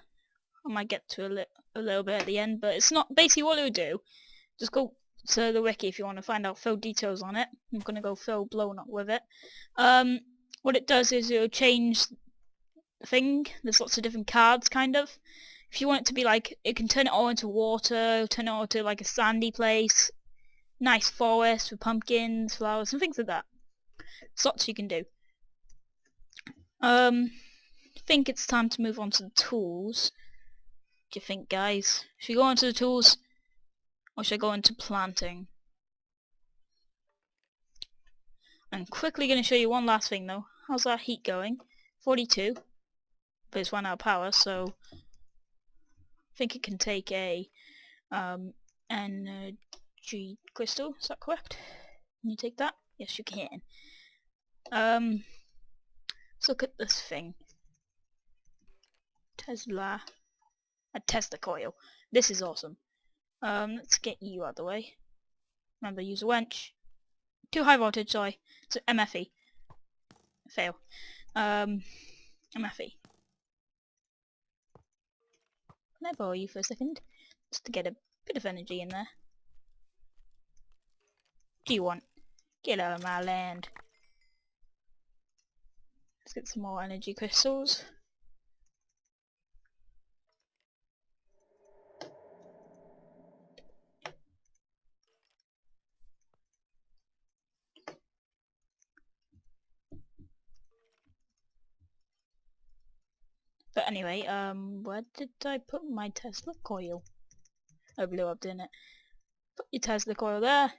I might get to a little bit at the end, but it's not basically what it would do. Just go to the wiki if you want to find out full details on it. I'm gonna go full blown up with it. What it does is it'll change the thing. There's lots of different cards, kind of. If you want it to be like, it can turn it all into water, turn it all to like a sandy place, nice forest with pumpkins, flowers, and things like that. There's lots you can do. I think it's time to move on to the tools. What do you think, guys? Should we go on to the tools, or should I go into planting? I'm quickly going to show you one last thing though. How's that heat going? 42. But it's 1 hour power, so I think it can take a energy crystal. Is that correct? Can you take that? Yes, you can. Let's look at this thing. Tesla. A Tesla coil. This is awesome. Let's get you out of the way. Remember, use a winch. Too high voltage, sorry. So MFE. Fail. MFE. Can I borrow you for a second? Just to get a bit of energy in there. What do you want? Get out of my land. Let's get some more energy crystals. But anyway, where did I put my Tesla coil? I blew up, didn't it? Put your Tesla coil there.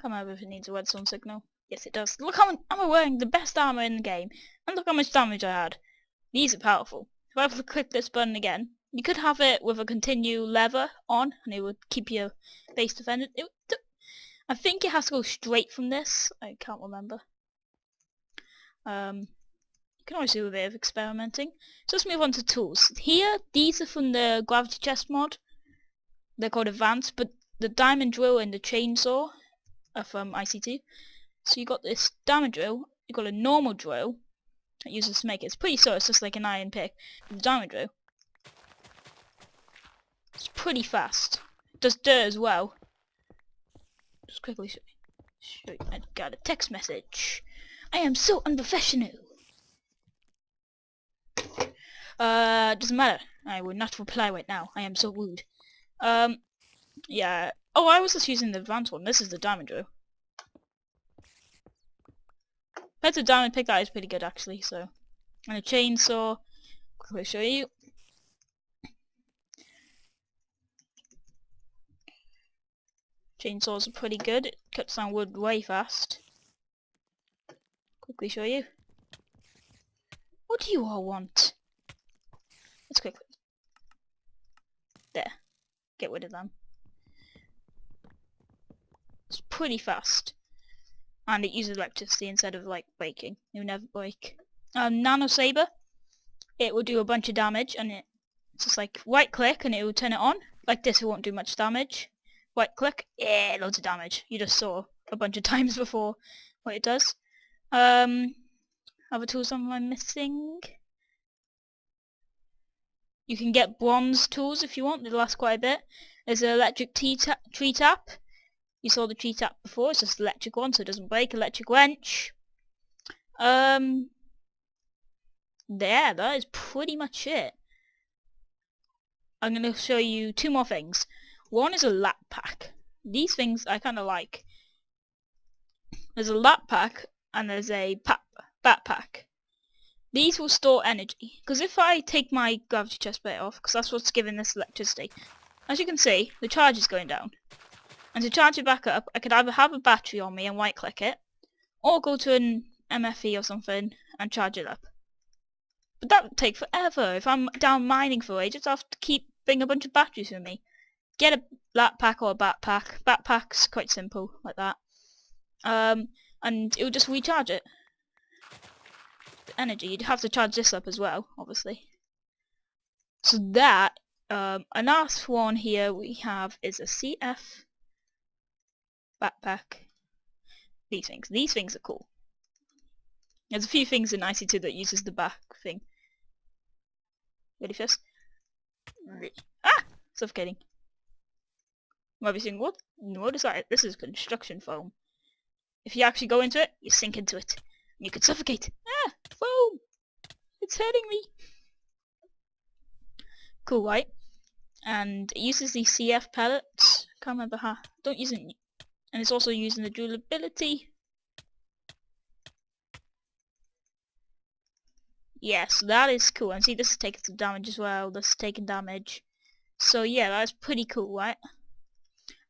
Come over if it needs a redstone signal. Yes, it does. Look how I'm wearing the best armor in the game, and look how much damage I had. These are powerful. If I ever click this button again, you could have it with a continue lever on, and it would keep your base defended. I think it has to go straight from this. I can't remember. You can always do a bit of experimenting. So let's move on to tools. Here, these are from the gravity chest mod. They're called advanced, but the diamond drill and the chainsaw are from Ic2. So you got this diamond drill, you got a normal drill that uses to make it. It's pretty slow, it's just like an iron pick. The diamond drill, it's pretty fast. It does dirt as well. Just quickly show you. I got a text message. I am so unprofessional. Doesn't matter. I will not reply right now. I am so rude. Yeah. Oh, I was just using the advanced one. This is the diamond drill. Compared to the diamond pick, that is pretty good actually, so. And a chainsaw. Quickly show you. Chainsaws are pretty good. It cuts down wood way fast. Quickly show you. What do you all want? Let's quickly. There. Get rid of them. It's pretty fast. And it uses electricity instead of like breaking. It will never break. Nano Saber. It will do a bunch of damage, and it's just like right click and it will turn it on. Like this, it won't do much damage. Right click, yeah, loads of damage. You just saw a bunch of times before what it does. Other tools am I missing? You can get bronze tools if you want. They last quite a bit. There's an electric tree tap. You saw the tree tap before. It's just electric one, so it doesn't break. Electric wrench. There, that is pretty much it. I'm going to show you two more things. One is a lap pack. These things I kind of like. There's a lap pack and there's a backpack. These will store energy, because if I take my gravity chest plate off, because that's what's giving this electricity, as you can see, the charge is going down. And to charge it back up, I could either have a battery on me and right click it, or go to an MFE or something and charge it up. But that would take forever. If I'm down mining for ages, I have to bring a bunch of batteries with me. Get a lap pack or a backpack. Backpack's quite simple, like that. And it will just recharge it. The energy. You'd have to charge this up as well, obviously. So that, a last one here we have is a CF backpack. These things are cool. There's a few things in Ic2 that uses the back thing. Ready first? Ah! Suffocating. Might be saying, what is that? This is construction foam. If you actually go into it, you sink into it. And you could suffocate. Ah! Foam! It's hurting me! Cool, right? And it uses these CF pellets. Can't remember how. Don't use it. And it's also using the durability. Yes, that is cool. And see, this is taking some damage as well. This is taking damage. So yeah, that's pretty cool, right?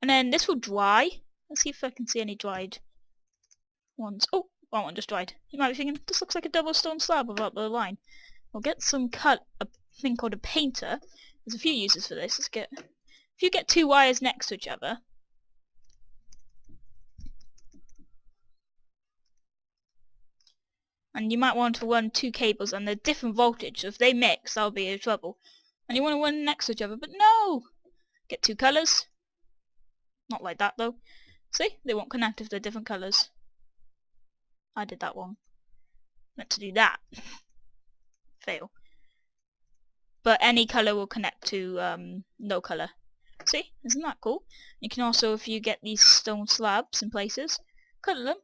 And then this will dry. Let's see if I can see any dried ones. Oh, one just dried. You might be thinking, this looks like a double stone slab without the line. We'll get some a thing called a painter. There's a few uses for this. If you get two wires next to each other, and you might want to run two cables and they're different voltage, so if they mix, that'll be in trouble. And you want to run next to each other, but no! Get two colours. Not like that though. See? They won't connect if they're different colours. I did that wrong. Meant to do that. Fail. But any colour will connect to no colour. See? Isn't that cool? You can also, if you get these stone slabs in places, colour them.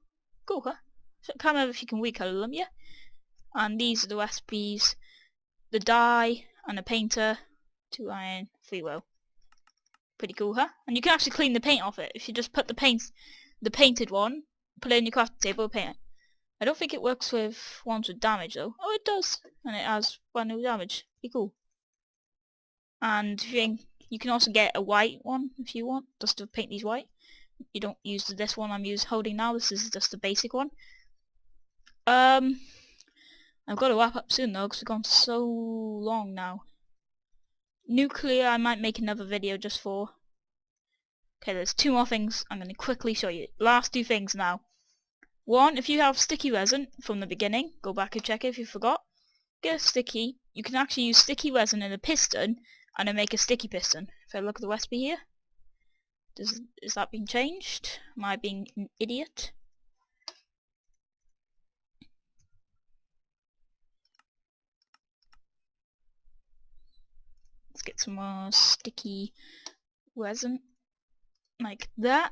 Cool, huh? I can't remember if you can recolour them, yeah? And these are the recipes. The dye and a painter. 2 iron, 3 wool. Pretty cool, huh? And you can actually clean the paint off it. If you just put the painted one, put it in your crafting table, paint it. I don't think it works with ones with damage though. Oh, it does! And it has brand new damage. Pretty cool. And you can also get a white one if you want, just to paint these white. You don't use this one I'm holding now. This is just the basic one. I've got to wrap up soon though, because we've gone so long now. Nuclear, I might make another video just for. Okay, there's 2 more things I'm going to quickly show you. Last 2 things now. One, if you have sticky resin from the beginning, go back and check it if you forgot. Get a sticky. You can actually use sticky resin in a piston and then make a sticky piston. If I look at the recipe here, is that being changed? Am I being an idiot? Let's get some more sticky resin, like that.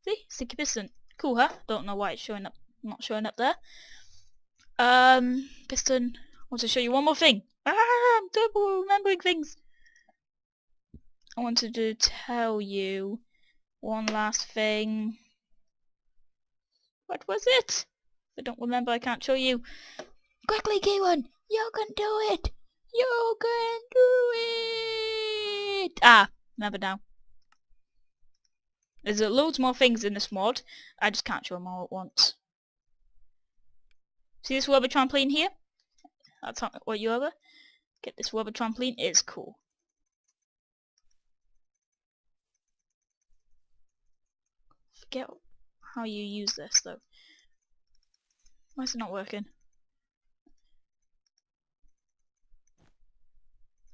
See, sticky piston. Cool, huh? Don't know why it's not showing up there. Piston. I want to show you one more thing. I'm double remembering things. I wanted to tell you one last thing. What was it? If I don't remember, I can't show you. Quickly, K1! You can do it! You can do it! Ah, remember now. There's loads more things in this mod. I just can't show them all at once. See this rubber trampoline here? That's what you over. Get this rubber trampoline. It's cool. Forget how you use this though. Why is it not working?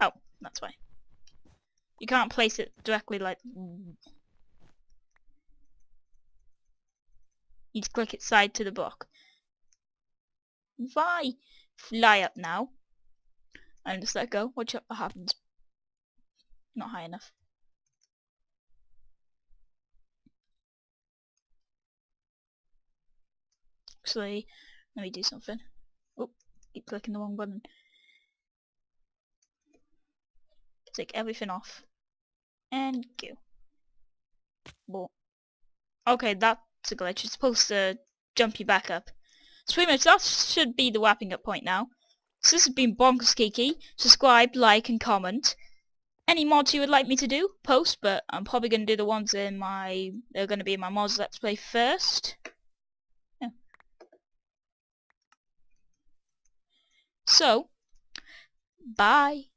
Oh, that's why. You can't place it directly like... You need to click it side to the block. Why? Fly up now. And just let go. Watch out what happens. Not high enough. Actually, let me do something. Oh, keep clicking the wrong button. Take everything off. And go. Whoa. Okay, that's a glitch. It's supposed to jump you back up. So pretty much that should be the wrapping up point now. So this has been Bonkers Kiki. Subscribe, like, and comment. Any mods you would like me to do, post, but I'm probably going to do the ones in my... They're going to be in my mods Let's Play first. Yeah. So, bye.